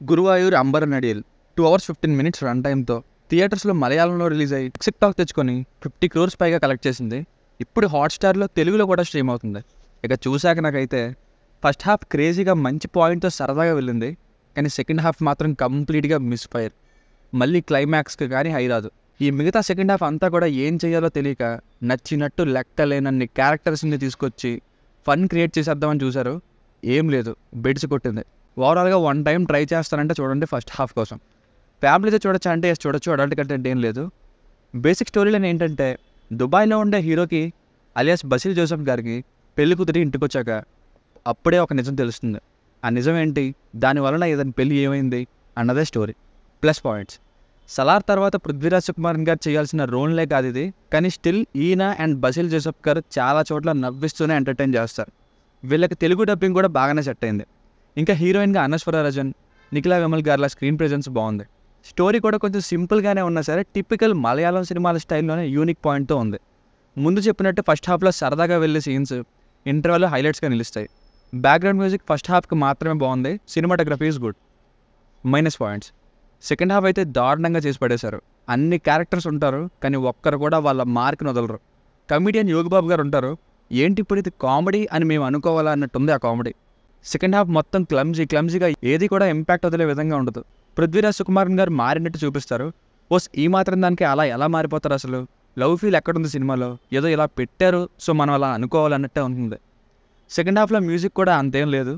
Guruvayur అంబరనడియల్ 2 hours 15 minutes run టైంతో థియేటర్స్లో మలయాళంలో release అయ్యి టిక్ తెచ్చుకొని 50 crores పైగా కలెక్ట్ చేసింది. ఇప్పుడు హాట్స్టార్లో తెలుగులో కూడా స్ట్రీమ్ అవుతుంది. ఇక చూశాక నాకైతే ఫస్ట్ హాఫ్ క్రేజీగా మంచి పాయింట్తో సరదాగా వెళ్ళింది, కానీ సెకండ్ హాఫ్ మాత్రం కంప్లీట్గా మిస్ఫైర్. మళ్ళీ క్లైమాక్స్కి కానీ హై రాదు. ఈ మిగతా సెకండ్ హాఫ్ అంతా కూడా ఏం చేయాలో తెలియక నచ్చినట్టు లెక్కలేనన్ని క్యారెక్టర్స్ని తీసుకొచ్చి ఫన్ క్రియేట్ చేసేద్దామని చూశారు. ఏం లేదు, బెడ్స్ కొట్టింది. ఓవరాల్గా 1 time ట్రై చేస్తానంటే చూడండి ఫస్ట్ హాఫ్ కోసం. ఫ్యామిలీతో చూడొచ్చు అంటే చూడొచ్చు, అడల్ట్ కంటెంట్ ఏం లేదు. బేసిక్ స్టోరీలను ఏంటంటే దుబాయ్లో ఉండే హీరోకి అలియాస్ బసిల్ జోసెఫ్ గారికి పెళ్లి కుదిరి ఇంటికి వచ్చాక అప్పుడే ఒక నిజం తెలుస్తుంది. ఆ నిజం ఏంటి, దానివలన ఏదైనా పెళ్లి ఏమైంది అన్నదే స్టోరీ. ప్లస్ పాయింట్స్: సలార్ తర్వాత పృథ్వీరాజ్ సుకుమారన్ గారు చేయాల్సిన రోల్నే కాదు ఇది, కానీ స్టిల్ ఈయన అండ్ బసిల్ జోసెఫ్ గారు చాలా చోట్ల నవ్విస్తూనే ఎంటర్టైన్ చేస్తారు. వీళ్ళకి తెలుగు డబ్బింగ్ కూడా బాగానే సెట్ అయింది. ఇంకా హీరోయిన్గా అనస్వర రాజన్, నిఖిలా విమల్ గార్ల స్క్రీన్ ప్రెజెన్స్ బాగుంది. స్టోరీ కూడా కొంచెం సింపుల్గానే ఉన్నా సరే టిపికల్ మలయాళం సినిమాల స్టైల్లోనే యూనిక్ పాయింట్తో ఉంది. ముందు చెప్పినట్టు ఫస్ట్ హాఫ్లో సరదాగా వెళ్ళే సీన్స్ ఇంటర్వెల్లో హైలైట్స్గా నిలుస్తాయి. బ్యాక్గ్రౌండ్ మ్యూజిక్ ఫస్ట్ హాఫ్కి మాత్రమే బాగుంది. Cinematography is good. Minus points: second half అయితే దారుణంగా చేసి పడేశారు. అన్ని క్యారెక్టర్స్ ఉంటారు, కానీ ఒక్కరు కూడా వాళ్ళ మార్క్ని వదలరు. కమిడియన్ యోగిబాబు గారు ఉంటారు, ఏంటి ఇప్పుడు ఇది కామెడీ అని మేము అనుకోవాలా అన్నట్టుంది ఆ కామెడీ. సెకండ్ హాఫ్ మొత్తం క్లమ్జీగా ఏది కూడా ఇంపాక్ట్ వదిలే విధంగా ఉండదు. పృథ్వీరాజ్ సుకుమారన్ గారు మారినట్టు చూపిస్తారు. ఈ మాత్రం దానికి అలా ఎలా మారిపోతారు, అసలు లవ్ ఫీల్ ఎక్కడుంది సినిమాలో, ఏదో ఇలా పెట్టారు సో మనం అలా అనుకోవాలన్నట్టే ఉంటుంది. సెకండ్ హాఫ్లో మ్యూజిక్ కూడా అంతేం లేదు.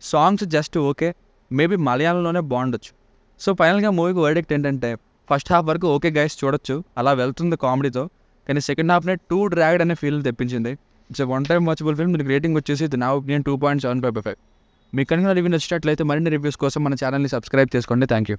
సాంగ్స్ జస్ట్ ఓకే, మేబీ మలయాళంలోనే బాగుండొచ్చు. సో ఫైనల్గా మూవీకి వర్డిక్ట్ ఏంటంటే ఫస్ట్ హాఫ్ వరకు ఓకే గైస్ చూడొచ్చు, అలా వెళ్తుంది కామెడీతో, కానీ సెకండ్ హాఫ్నే టూ డ్రాగ్డ్ అనే ఫీల్ తెప్పించింది. It's 1 time watchable film. దీనికి రేటింగ్ వచ్చేసి నా ఒపీనియన్ 2.75/5. మీకు కనుక రివ్యూ నచ్చినట్లయితే మరిన్ని రివ్యూస్ కోసం మన ఛానల్ని సబ్స్క్రైబ్ చేసుకోండి. Thank you.